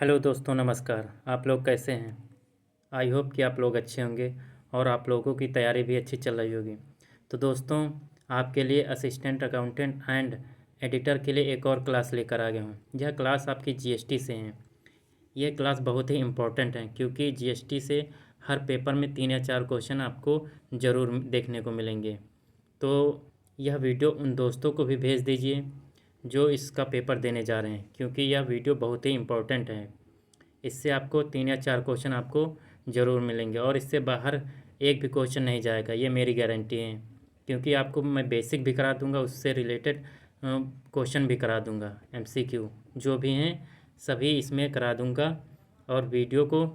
Hello दोस्तों, नमस्कार। आप लोग कैसे हैं? आई होप कि आप लोग अच्छे होंगे और आप लोगों की तैयारी भी अच्छी चल रही होगी। तो दोस्तों, आपके लिए असिस्टेंट अकाउंटेंट एंड एडिटर के लिए एक और क्लास लेकर आ गया हूँ। यह क्लास आपकी जीएसटी से है। यह क्लास बहुत ही इम्पोर्टेंट है क्योंकि जीएसटी से हर पेपर में 3 या 4 क्वेश्चन आपको ज़रूर देखने को मिलेंगे। तो यह वीडियो उन दोस्तों को भी भेज दीजिए जो इसका पेपर देने जा रहे हैं, क्योंकि यह वीडियो बहुत ही इम्पोर्टेंट है। इससे आपको 3 या 4 क्वेश्चन आपको ज़रूर मिलेंगे और इससे बाहर एक भी क्वेश्चन नहीं जाएगा, ये मेरी गारंटी है। क्योंकि आपको मैं बेसिक भी करा दूंगा, उससे रिलेटेड क्वेश्चन भी करा दूंगा, एमसीक्यू जो भी हैं सभी इसमें करा दूंगा। और वीडियो को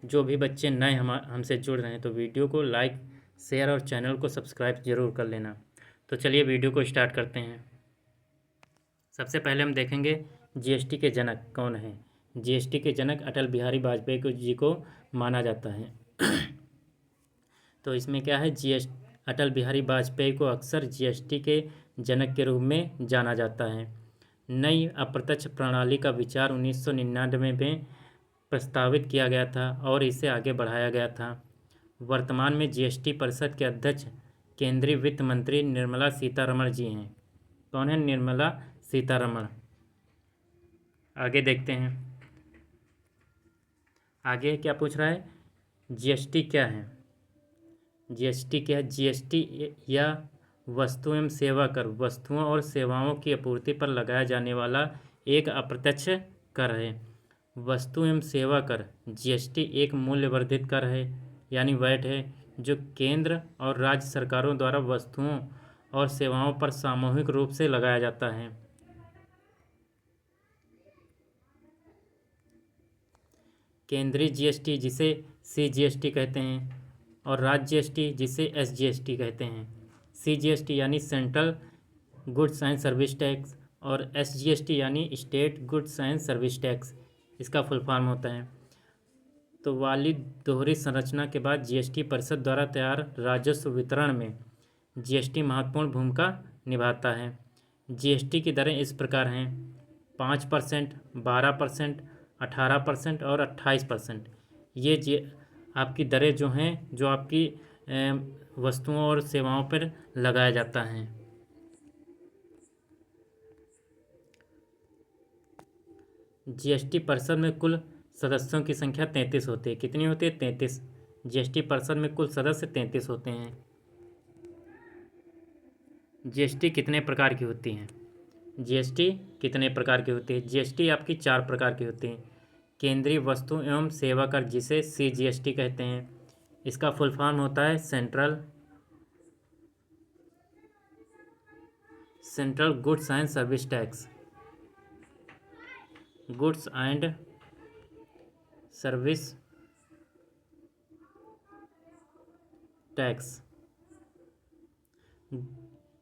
जो भी बच्चे नए हमसे जुड़ रहे हैं तो वीडियो को लाइक, शेयर और चैनल को सब्सक्राइब ज़रूर कर लेना। तो चलिए वीडियो को स्टार्ट करते हैं। सबसे पहले हम देखेंगे जीएसटी के जनक कौन है। जीएसटी के जनक अटल बिहारी वाजपेयी जी को माना जाता है। तो इसमें क्या है, अटल बिहारी वाजपेयी को अक्सर जीएसटी के जनक के रूप में जाना जाता है। नई अप्रत्यक्ष प्रणाली का विचार 1999 में प्रस्तावित किया गया था और इसे आगे बढ़ाया गया था। वर्तमान में जीएसटी परिषद के अध्यक्ष केंद्रीय वित्त मंत्री निर्मला सीतारमण जी हैं। कौन है? निर्मला सीतारमण। आगे देखते हैं, आगे क्या पूछ रहा है। जीएसटी क्या है? जीएसटी क्या है? जीएसटी या वस्तु एवं सेवा कर वस्तुओं और सेवाओं की आपूर्ति पर लगाया जाने वाला एक अप्रत्यक्ष कर है। वस्तु एवं सेवा कर जीएसटी एक मूल्य वर्धित कर है, यानी वैट है, जो केंद्र और राज्य सरकारों द्वारा वस्तुओं और सेवाओं पर सामूहिक रूप से लगाया जाता है। केंद्रीय जीएसटी जिसे सीजीएसटी कहते हैं और राज्य जीएसटी जिसे एसजीएसटी कहते हैं। सीजीएसटी यानी central goods and service tax और एसजीएसटी यानी state goods and service tax, इसका फुल फॉर्म होता है। तो वाली दोहरी संरचना के बाद जीएसटी परिषद द्वारा तैयार राजस्व वितरण में जीएसटी महत्वपूर्ण भूमिका निभाता है। जीएसटी की दरें इस प्रकार हैं: 5%, 12%, 18% और 28%। ये आपकी दरें जो हैं, जो आपकी वस्तुओं और सेवाओं पर लगाया जाता है। जीएसटी परिषद में कुल सदस्यों की संख्या 33 होती है। कितनी होती है? 33। जीएसटी परिषद में कुल सदस्य 33 होते हैं। जीएसटी कितने प्रकार की होती हैं? जीएसटी कितने प्रकार की होती है? जीएसटी आपकी 4 प्रकार की होती है। केंद्रीय वस्तु एवं सेवा कर जिसे सीजीएसटी कहते हैं, इसका फुल फॉर्म होता है central goods and service tax. Goods and service tax,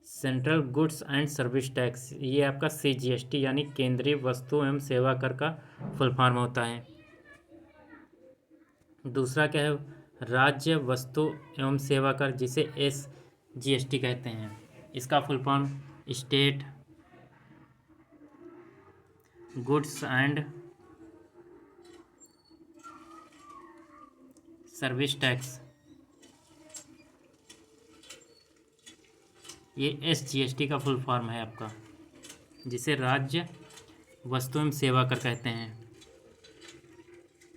central goods and service tax, ये आपका सीजीएसटी यानी केंद्रीय वस्तु एवं सेवा कर का फुल फॉर्म होता है। दूसरा क्या है? राज्य वस्तु एवं सेवा कर जिसे एसजीएसटी कहते हैं, इसका full form state goods and service tax, ये एसजीएसटी का फुल फॉर्म है आपका, जिसे राज्य वस्तु एवं सेवा कर कहते हैं।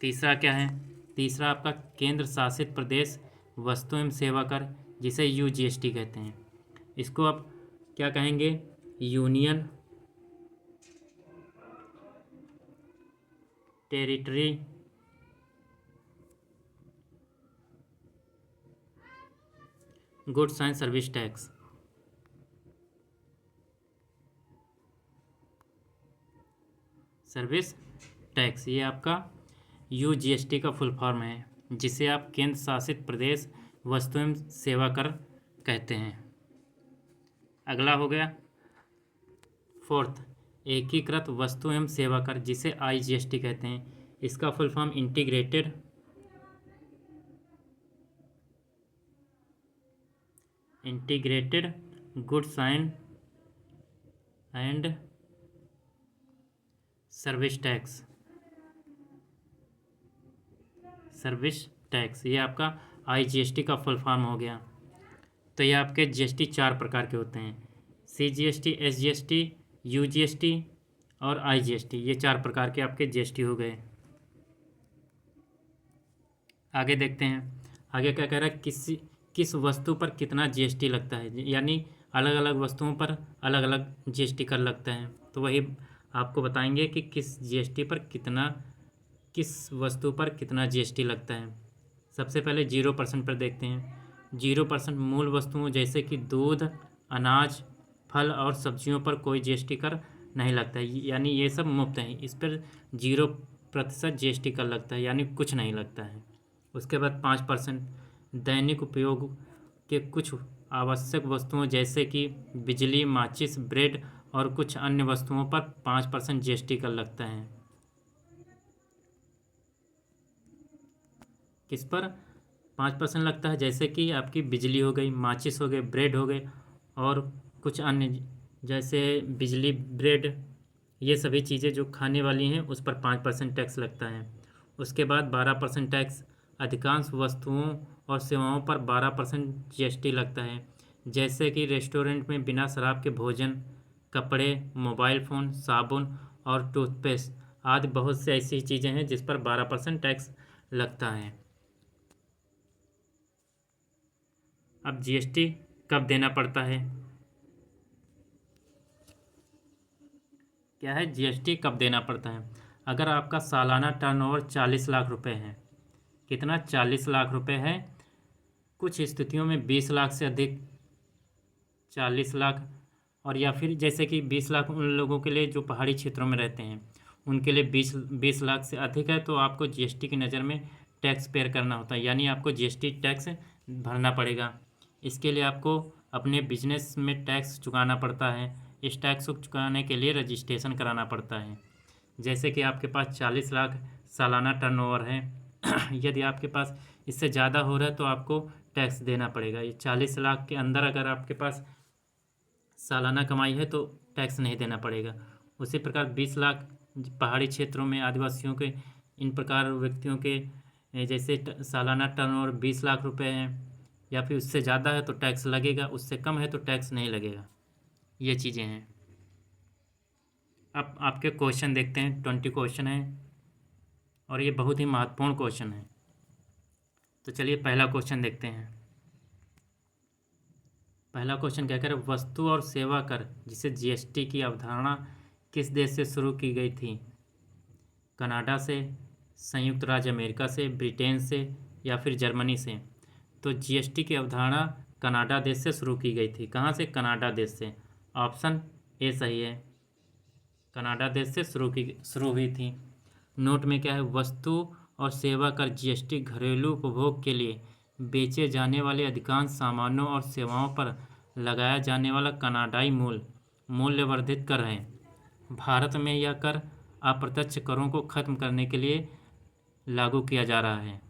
तीसरा क्या है? तीसरा आपका केंद्र शासित प्रदेश वस्तु एवं सेवा कर जिसे यूजीएसटी कहते हैं। इसको आप क्या कहेंगे? Union territory goods and service tax. Service tax, ये आपका यूजीएसटी का फुल फॉर्म है, जिसे आप केंद्र शासित प्रदेश वस्तु एवं सेवा कर कहते हैं। अगला हो गया फोर्थ, एकीकृत वस्तु एवं सेवा कर जिसे आईजीएसटी कहते हैं। इसका full form integrated goods and service tax. Service tax, ये आपका IGST का फुल फॉर्म हो गया। तो ये आपके GST 4 प्रकार के होते हैं, CGST, SGST, UGST और IGST, ये 4 प्रकार के आपके GST हो गए। आगे देखते हैं, आगे क्या कह रहा है, किस वस्तु पर कितना GST लगता है, यानी अलग अलग वस्तुओं पर अलग अलग GST कर लगता है। तो वही आपको बताएंगे कि किस वस्तु पर कितना GST लगता है। सबसे पहले 0% पर देखते हैं। 0% मूल वस्तुओं जैसे कि दूध, अनाज, फल और सब्जियों पर कोई GST कर नहीं लगता है, यानी ये सब मुफ्त है, इस पर 0% GST कर लगता है, यानी कुछ नहीं लगता है। उसके बाद 5% दैनिक उपयोग के कुछ आवश्यक वस्तुओं जैसे कि बिजली, माचिस, ब्रेड और कुछ अन्य वस्तुओं पर 5% GST कर लगता है। किस पर 5% लगता है? जैसे कि आपकी बिजली हो गई, माचिस हो गए, ब्रेड हो गए और कुछ अन्य, जैसे बिजली, ब्रेड, ये सभी चीज़ें जो खाने वाली हैं उस पर 5% टैक्स लगता है। उसके बाद 12% टैक्स अधिकांश वस्तुओं और सेवाओं पर 12% GST लगता है, जैसे कि रेस्टोरेंट में बिना शराब के भोजन, कपड़े, मोबाइल फ़ोन, साबुन और टूथपेस्ट आदि बहुत से ऐसी चीज़ें हैं जिस पर 12% टैक्स लगता है। अब GST कब देना पड़ता है? क्या है, GST कब देना पड़ता है? अगर आपका सालाना टर्नओवर 40 लाख रुपए है, कितना, 40 लाख रुपए है, कुछ स्थितियों में 20 लाख से अधिक, 40 लाख, और या फिर जैसे कि 20 लाख उन लोगों के लिए जो पहाड़ी क्षेत्रों में रहते हैं, उनके लिए 20 लाख से अधिक है तो आपको GST की नज़र में टैक्स पेयर करना होता है, यानी आपको GST टैक्स भरना पड़ेगा। इसके लिए आपको अपने बिजनेस में टैक्स चुकाना पड़ता है। इस टैक्स को चुकाने के लिए रजिस्ट्रेशन कराना पड़ता है। जैसे कि आपके पास 40 लाख सालाना टर्नओवर है यदि आपके पास इससे ज़्यादा हो रहा है तो आपको टैक्स देना पड़ेगा। ये 40 लाख के अंदर अगर आपके पास सालाना कमाई है तो टैक्स नहीं देना पड़ेगा। उसी प्रकार 20 लाख पहाड़ी क्षेत्रों में आदिवासियों के, इन प्रकार व्यक्तियों के जैसे सालाना टर्नओवर 20 लाख रुपए है या फिर उससे ज़्यादा है तो टैक्स लगेगा, उससे कम है तो टैक्स नहीं लगेगा। ये चीज़ें हैं। अब आपके क्वेश्चन देखते हैं, 20 क्वेश्चन है और ये बहुत ही महत्वपूर्ण क्वेश्चन है। तो चलिए पहला क्वेश्चन देखते हैं। पहला क्वेश्चन क्या कह रहा है, वस्तु और सेवा कर जिसे GST की अवधारणा किस देश से शुरू की गई थी? कनाडा से, संयुक्त राज्य अमेरिका से, ब्रिटेन से या फिर जर्मनी से? तो GST की अवधारणा कनाडा देश से शुरू की गई थी। कहाँ से? कनाडा देश से। ऑप्शन ए सही है, कनाडा देश से शुरू हुई थी। नोट में क्या है, वस्तु और सेवा कर GST घरेलू उपभोग के लिए बेचे जाने वाले अधिकांश सामानों और सेवाओं पर लगाया जाने वाला कनाडाई मूल्य वर्धित कर है। भारत में यह कर अप्रत्यक्ष करों को खत्म करने के लिए लागू किया जा रहा है।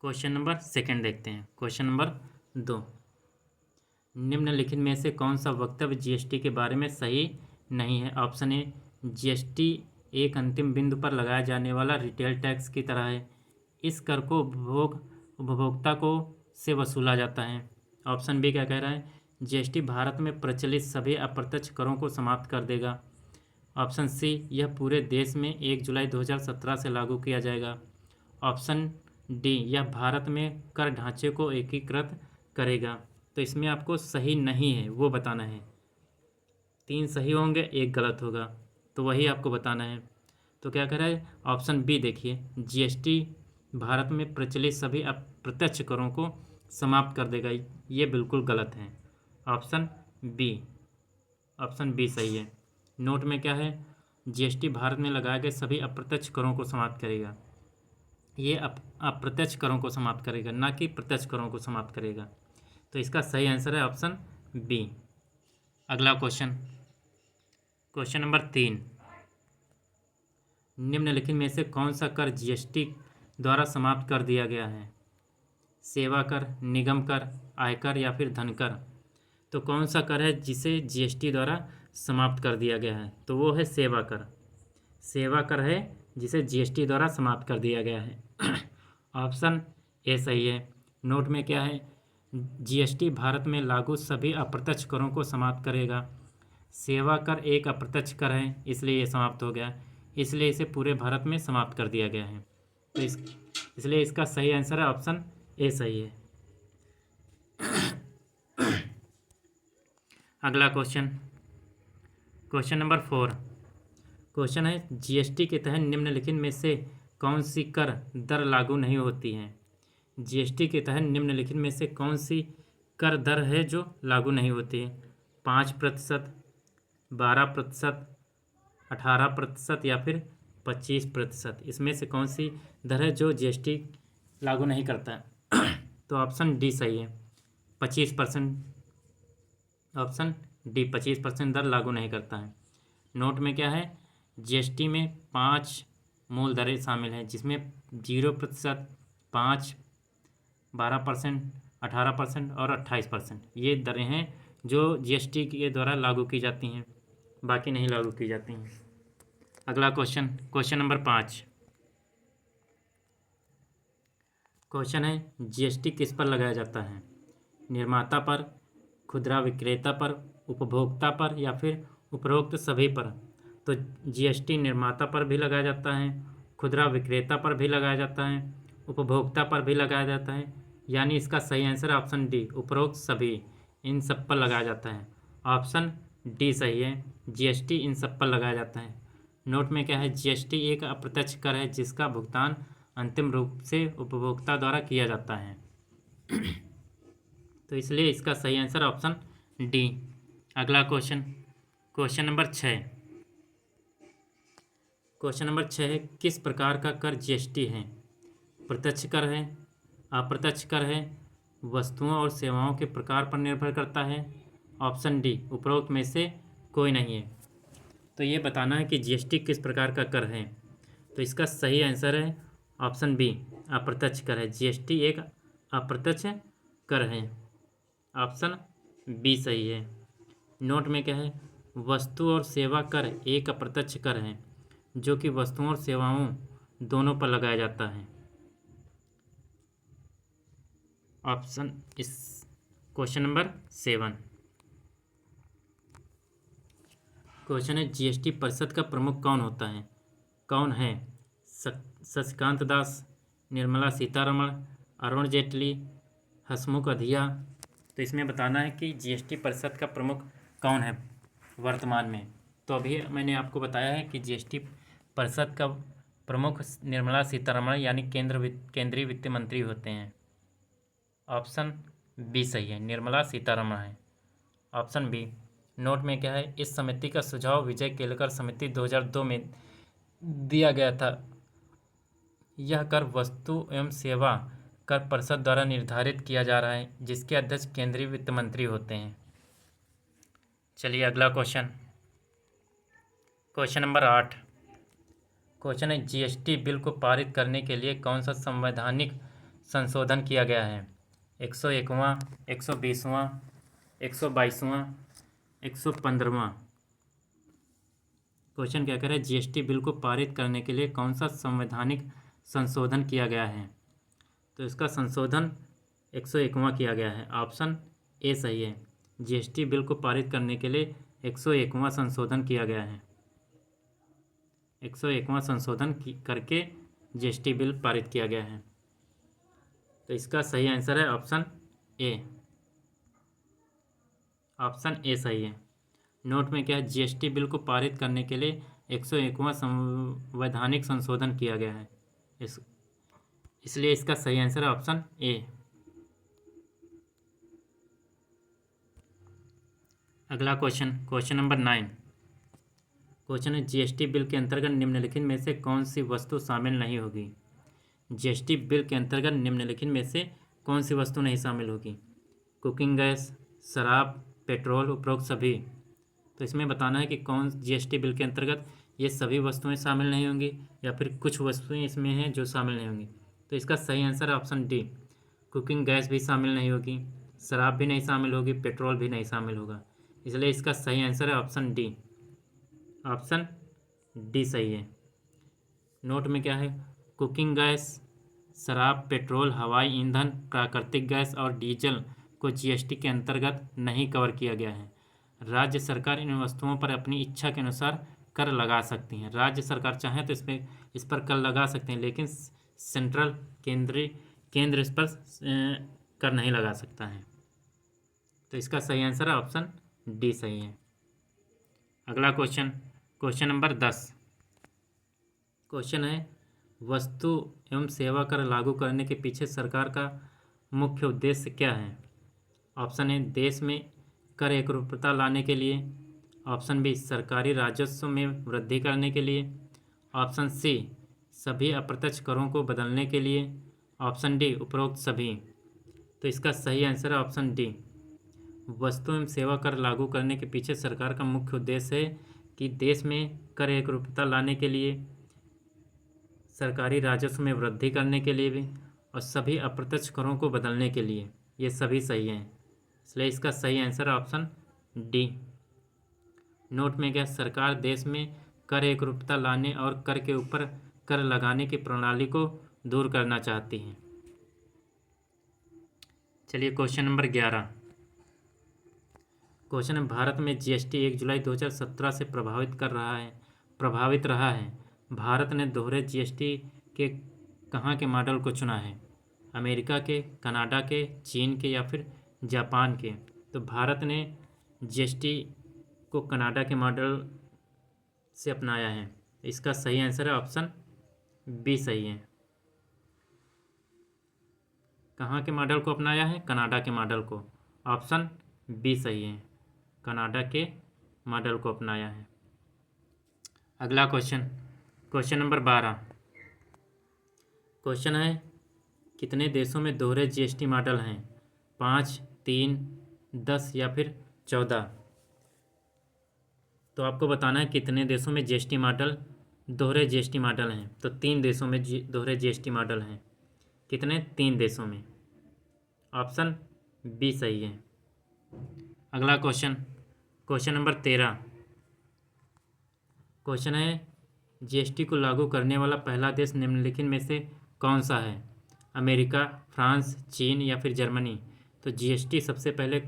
क्वेश्चन नंबर सेकंड देखते हैं। क्वेश्चन नंबर 2, निम्नलिखित में से कौन सा वक्तव्य GST के बारे में सही नहीं है? ऑप्शन ए, GST एक अंतिम बिंदु पर लगाया जाने वाला रिटेल टैक्स की तरह है। इस कर को उपभोक्ता को से वसूला जाता है। ऑप्शन बी क्या कह रहा है, GST भारत में प्रचलित सभी अप्रत्यक्ष करों को समाप्त कर देगा। ऑप्शन सी, यह पूरे देश में 1 जुलाई 2017 से लागू किया जाएगा। ऑप्शन डी, यह भारत में कर ढांचे को एकीकृत करेगा। तो इसमें आपको सही नहीं है वो बताना है। 3 सही होंगे, 1 गलत होगा, तो वही आपको बताना है। तो क्या कह रहा है, ऑप्शन बी देखिए, GST भारत में प्रचलित सभी अप्रत्यक्ष करों को समाप्त कर देगा, ये बिल्कुल गलत है। ऑप्शन बी सही है। नोट में क्या है, GST भारत में लगाए गए सभी अप्रत्यक्ष करों को समाप्त करेगा। ये अप्रत्यक्ष करों को समाप्त करेगा, ना कि प्रत्यक्ष करों को समाप्त करेगा। तो इसका सही आंसर है ऑप्शन बी। अगला क्वेश्चन, क्वेश्चन नंबर 3, निम्नलिखित में से कौन सा कर GST द्वारा समाप्त कर दिया गया है? सेवा कर, निगम कर, आयकर या फिर धन कर? तो कौन सा कर है जिसे GST द्वारा समाप्त कर दिया गया है? तो वो है सेवा कर। सेवा कर है जिसे जीएसटी द्वारा समाप्त कर दिया गया है। ऑप्शन ए सही है। नोट में क्या है, जीएसटी भारत में लागू सभी अप्रत्यक्ष करों को समाप्त करेगा। सेवा कर एक अप्रत्यक्ष कर है, इसलिए ये समाप्त हो गया, इसलिए इसे पूरे भारत में समाप्त कर दिया गया है। तो इसलिए इसका सही आंसर है ऑप्शन ए सही है। अगला क्वेश्चन, क्वेश्चन नंबर 4। क्वेश्चन है, जीएसटी के तहत निम्नलिखित में से कौन सी कर दर लागू नहीं होती है। जीएसटी के तहत निम्नलिखित में से कौन सी कर दर है जो लागू नहीं होती है। 5%, 12%, 18% या फिर 25%। इसमें से कौन सी दर है जो जीएसटी लागू नहीं करता है। तो ऑप्शन डी सही है, 25%। ऑप्शन डी 25% दर लागू नहीं करता है। नोट में क्या है, जीएसटी में 5 मूल दरें शामिल हैं, जिसमें 0%, 5, 12%, 18% और 28%। ये दरें हैं जो जीएसटी के द्वारा लागू की जाती हैं, बाकी नहीं लागू की जाती हैं। अगला क्वेश्चन, क्वेश्चन नंबर 5। क्वेश्चन है, जीएसटी किस पर लगाया जाता है। निर्माता पर, खुदरा विक्रेता पर, उपभोक्ता पर या फिर उपरोक्त सभी पर। तो जीएसटी निर्माता पर भी लगाया जाता है, खुदरा विक्रेता पर भी लगाया जाता है, उपभोक्ता पर भी लगाया जाता है। यानी इसका सही आंसर ऑप्शन डी, उपरोक्त सभी, इन सब पर लगाया जाता है। ऑप्शन डी सही है, जीएसटी इन सब पर लगाया जाता है। नोट में क्या है, जीएसटी एक अप्रत्यक्ष कर है जिसका भुगतान अंतिम रूप से उपभोक्ता द्वारा किया जाता है। तो इसलिए इसका सही आंसर ऑप्शन डी। अगला question, question number 6। Question number 6 है, किस प्रकार का कर जीएसटी है। प्रत्यक्ष कर है, अप्रत्यक्ष कर है, वस्तुओं और सेवाओं के प्रकार पर निर्भर करता है। ऑप्शन डी, उपरोक्त में से कोई नहीं है। तो ये बताना है कि जीएसटी किस प्रकार का कर है। तो इसका सही आंसर है ऑप्शन बी, अप्रत्यक्ष कर है। जीएसटी एक अप्रत्यक्ष कर है। ऑप्शन बी सही है। नोट में क्या है, वस्तु और सेवा कर एक अप्रत्यक्ष कर है जो कि वस्तुओं और सेवाओं दोनों पर लगाया जाता है। ऑप्शन इस क्वेश्चन नंबर 7। क्वेश्चन है, जीएसटी परिषद का प्रमुख कौन होता है, कौन है। शशिकांत दास, निर्मला सीतारमण, अरुण जेटली, हसमुख अधिया। तो इसमें बताना है कि जीएसटी परिषद का प्रमुख कौन है वर्तमान में। तो अभी मैंने आपको बताया है कि जीएसटी परिषद का प्रमुख निर्मला सीतारमण यानी केंद्रीय वित्त मंत्री होते हैं। ऑप्शन बी सही है, निर्मला सीतारमण है। Option B. नोट में क्या है, इस समिति का सुझाव विजय केलकर समिति 2002 में दिया गया था। यह कर वस्तु एवं सेवा कर परिषद द्वारा निर्धारित किया जा रहा है, जिसके अध्यक्ष केंद्रीय वित्त मंत्री होते हैं। चलिए अगला क्वेश्चन, क्वेश्चन नंबर 8। क्वेश्चन है, जीएसटी बिल को पारित करने के लिए कौन सा संवैधानिक संशोधन किया गया है। 101वां, 120वां, 122वां, 115वां। क्वेश्चन क्या कह रहा है, जीएसटी बिल को पारित करने के लिए कौन सा संवैधानिक संशोधन किया गया है। तो इसका संशोधन 101वां किया गया है। ऑप्शन ए सही है, जीएसटी बिल को पारित करने के लिए 101वां संशोधन किया गया है। 101वां संशोधन करके जीएसटी बिल पारित किया गया है। तो इसका सही आंसर है ऑप्शन ए। ऑप्शन ए सही है। नोट में क्या है, जीएसटी बिल को पारित करने के लिए 101वां संवैधानिक संशोधन किया गया है। इसलिए इसका सही आंसर है ऑप्शन ए। अगला क्वेश्चन, क्वेश्चन नंबर 9। क्वेश्चन है, जीएसटी बिल के अंतर्गत निम्नलिखित में से कौन सी वस्तु शामिल नहीं होगी। जीएसटी बिल के अंतर्गत निम्नलिखित में से कौन सी वस्तु नहीं शामिल होगी। कुकिंग गैस, शराब, पेट्रोल, उपरोक्त सभी। तो इसमें बताना है कि कौन जीएसटी बिल के अंतर्गत ये सभी वस्तुएं शामिल नहीं होंगी या फिर कुछ वस्तुएं इसमें हैं जो शामिल नहीं होंगी। तो इसका सही आंसर है ऑप्शन डी, कुकिंग गैस भी शामिल नहीं होगी, शराब भी नहीं शामिल होगी, पेट्रोल भी नहीं शामिल होगा। इसलिए इसका सही आंसर है ऑप्शन डी। ऑप्शन डी सही है। नोट में क्या है? कुकिंग गैस, शराब, पेट्रोल, हवाई ईंधन, प्राकृतिक गैस और डीजल को जीएसटी के अंतर्गत नहीं कवर किया गया है। राज्य सरकार इन वस्तुओं पर अपनी इच्छा के अनुसार कर लगा सकती हैं। राज्य सरकार चाहे तो इस पर कर लगा सकते हैं, लेकिन सेंट्रल केंद्र इस पर कर नहीं लगा सकता है। तो इसका सही आंसर है ऑप्शन डी सही है। अगला क्वेश्चन नंबर 10। क्वेश्चन है, वस्तु एवं सेवा कर लागू करने के पीछे सरकार का मुख्य उद्देश्य क्या है? ऑप्शन ए, देश में कर एकरूपता लाने के लिए। ऑप्शन बी, सरकारी राजस्व में वृद्धि करने के लिए। ऑप्शन सी, सभी अप्रत्यक्ष करों को बदलने के लिए। ऑप्शन डी, उपरोक्त सभी। तो इसका सही आंसर है ऑप्शन डी। वस्तु एवं सेवा कर लागू करने के पीछे सरकार का मुख्य उद्देश्य है कि देश में कर एकरूपता लाने के लिए, सरकारी राजस्व में वृद्धि करने के लिए भी, और सभी अप्रत्यक्ष करों को बदलने के लिए। ये सभी सही हैं, इसलिए इसका सही आंसर है ऑप्शन डी। नोट में क्या? सरकार देश में कर एकरूपता लाने और कर के ऊपर कर लगाने की प्रणाली को दूर करना चाहती है। चलिए क्वेश्चन नंबर 11। क्वेश्चन है, भारत में जीएसटी 1 जुलाई 2017 से प्रभावित रहा है। भारत ने दोहरे जीएसटी के कहाँ के मॉडल को चुना है? अमेरिका के, कनाडा के, चीन के या फिर जापान के? तो भारत ने जीएसटी को कनाडा के मॉडल से अपनाया है। इसका सही आंसर है ऑप्शन बी सही है। कहाँ के मॉडल को अपनाया है? कनाडा के मॉडल को। ऑप्शन बी सही है, कनाडा के मॉडल को अपनाया है। अगला क्वेश्चन नंबर 12। क्वेश्चन है, कितने देशों में दोहरे जीएसटी मॉडल हैं? 5, 3, 10 या फिर 14? तो आपको बताना है कितने देशों में जीएसटी मॉडल दोहरे जीएसटी मॉडल हैं। तो 3 देशों में दोहरे जीएसटी मॉडल हैं। कितने? 3 देशों में। ऑप्शन बी सही है। अगला क्वेश्चन नंबर 13। क्वेश्चन है, जीएसटी को लागू करने वाला पहला देश निम्नलिखित में से कौन सा है? अमेरिका, फ्रांस, चीन या फिर जर्मनी? तो जीएसटी सबसे पहले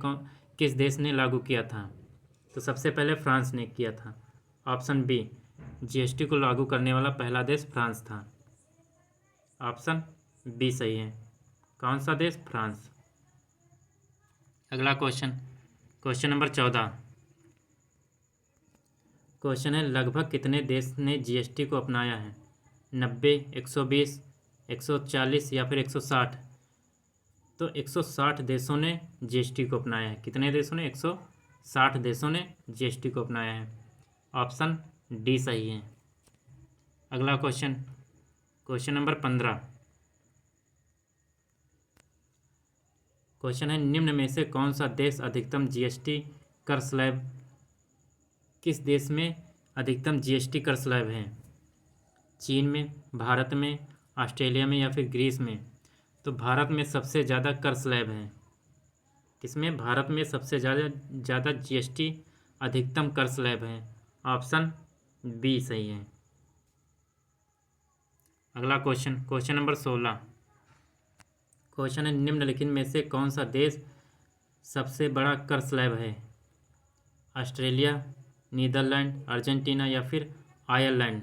किस देश ने लागू किया था? तो सबसे पहले फ्रांस ने किया था। ऑप्शन बी, जीएसटी को लागू करने वाला पहला देश फ्रांस था। ऑप्शन बी सही है। कौन सा देश? फ्रांस। अगला क्वेश्चन नंबर 14। क्वेश्चन है, लगभग कितने देश ने जीएसटी को अपनाया है? 90, 120, 140 या फिर 160? तो 160 देशों ने जीएसटी को अपनाया है। कितने देशों ने? 160 देशों ने जीएसटी को अपनाया है। ऑप्शन डी सही है। अगला क्वेश्चन नंबर 15। क्वेश्चन है, निम्न में से कौन सा देश अधिकतम जीएसटी कर स्लैब किस देश में अधिकतम जीएसटी कर स्लैब है? चीन में, भारत में, ऑस्ट्रेलिया में या फिर ग्रीस में? तो भारत में सबसे ज़्यादा कर स्लैब है। किसमें? भारत में सबसे ज़्यादा जीएसटी अधिकतम कर स्लैब है। ऑप्शन बी सही है। अगला क्वेश्चन नंबर 16। क्वेश्चन है, निम्नलिखित में से कौन सा देश सबसे बड़ा कर स्लैब है? ऑस्ट्रेलिया, नीदरलैंड, अर्जेंटीना या फिर आयरलैंड?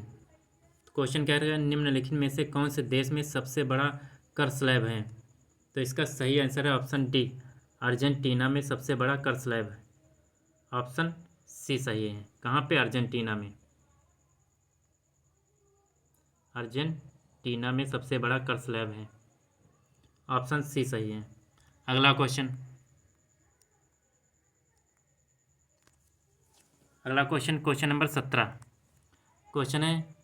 क्वेश्चन कह रहा है, निम्नलिखित में से कौन से देश में सबसे बड़ा कर स्लैब है? तो इसका सही आंसर है ऑप्शन डी, अर्जेंटीना में सबसे बड़ा कर स्लैब है। ऑप्शन सी सही है। कहाँ पे? अर्जेंटीना में। अर्जेंटीना में सबसे बड़ा कर स्लैब है। ऑप्शन सी सही है। अगला क्वेश्चन नंबर 17। क्वेश्चन है,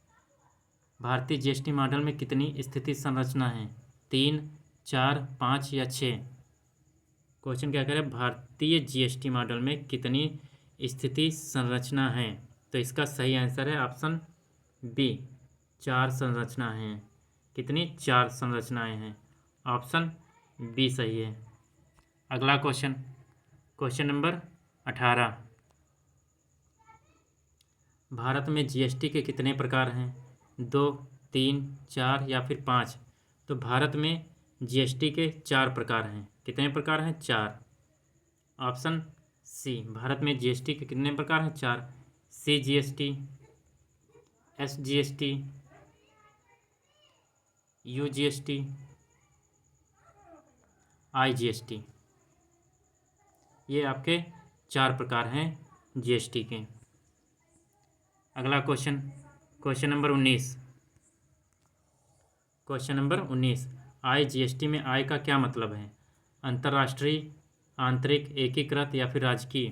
भारतीय जीएसटी मॉडल में कितनी स्थिति संरचना है? 3, 4, 5 या 6? क्वेश्चन क्या कह रहा है? भारतीय जीएसटी मॉडल में कितनी स्थिति संरचना है? तो इसका सही आंसर है ऑप्शन बी, 4 संरचना हैं। कितनी? 4 संरचनाएं हैं। ऑप्शन बी सही है। अगला क्वेश्चन नंबर 18। भारत में जीएसटी के कितने प्रकार हैं? 2, 3, 4 या फिर 5? तो भारत में जीएसटी के 4 प्रकार हैं। कितने प्रकार हैं? 4। ऑप्शन सी, भारत में जीएसटी के कितने प्रकार हैं? 4। CGST, SGST, UGST, IGST। ये आपके 4 प्रकार हैं जीएसटी के। अगला question, question number 19। Question number 19, IGST में आय का क्या मतलब है? अंतर्राष्ट्रीय, आंतरिक, एकीकृत या फिर राजकीय?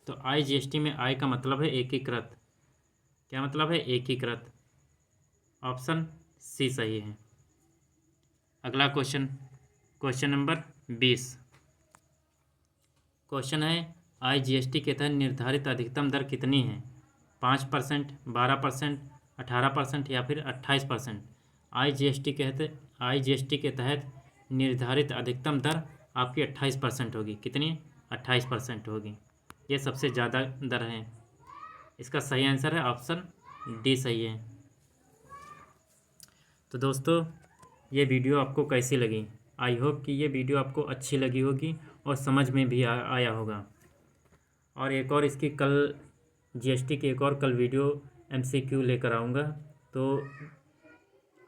तो IGST में आय का मतलब है एकीकृत। क्या मतलब है? एकीकृत। ऑप्शन सी सही है। अगला क्वेश्चन, क्वेश्चन नंबर 20। क्वेश्चन है, IGST के तहत निर्धारित अधिकतम दर कितनी है? 5%, 12%, 18% या फिर 28%? IGST के तहत निर्धारित अधिकतम दर आपकी 28% होगी। कितनी? 28% होगी। ये सबसे ज़्यादा दर है। इसका सही आंसर है ऑप्शन डी सही है। तो दोस्तों, ये वीडियो आपको कैसी लगी? आई होप कि ये वीडियो आपको अच्छी लगी होगी और समझ में भी आया होगा। और एक और इसकी कल जीएसटी की एक और कल वीडियो MCQ लेकर आऊँगा। तो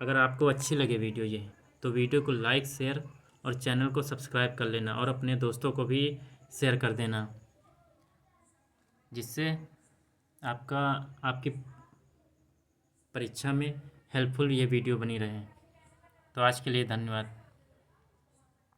अगर आपको अच्छी लगे वीडियो ये, तो वीडियो को लाइक, शेयर और चैनल को सब्सक्राइब कर लेना और अपने दोस्तों को भी शेयर कर देना, जिससे आपकी परीक्षा में हेल्पफुल ये वीडियो बनी रहे। तो आज के लिए धन्यवाद।